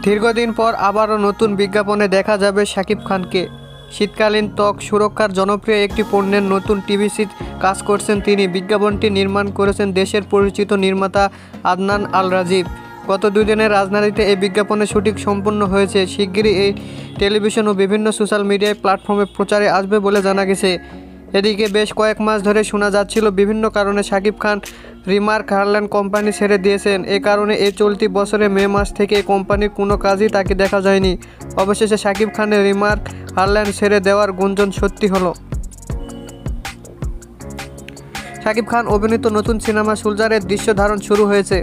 দীর্ঘদিন পর আবারও নতুন বিজ্ঞাপনে দেখা যাবে শাকিব খানকে। শীতকালীন ত্বক সুরক্ষার জনপ্রিয় একটি পণ্যের নতুন টিভিসিতে কাজ করছেন তিনি। বিজ্ঞাপনটি নির্মাণ করেছেন দেশের পরিচিত নির্মাতা আদনান আল রাজীব। গত 2 দিনের রাজধানীতে এই বিজ্ঞাপনের শুটিং সম্পন্ন হয়েছে। শিগগিরই এই টেলিভিশন ও বিভিন্ন সোশ্যাল মিডিয়া প্ল্যাটফর্মে প্রচারে আসবে বলে জানা গেছে। এদিকে বেশ কয়েক মাস ধরে শোনা যাচ্ছিল বিভিন্ন কারণে Shakib Khan remark Harland company ছেড়ে দিয়েছেন। এ কারণে এই চলতি বছরের মে মাস থেকে এই কোম্পানির কোনো কাজই তাকে দেখা যায়নি। অবশেষে শাকিব খানের রিমার্ক হারল্যান্ড ছেড়ে দেওয়ার গুঞ্জন সত্যি হলো। শাকিব খান অভিনীত নতুন সিনেমা সোলজারের দৃশ্য ধারণ শুরু হয়েছে।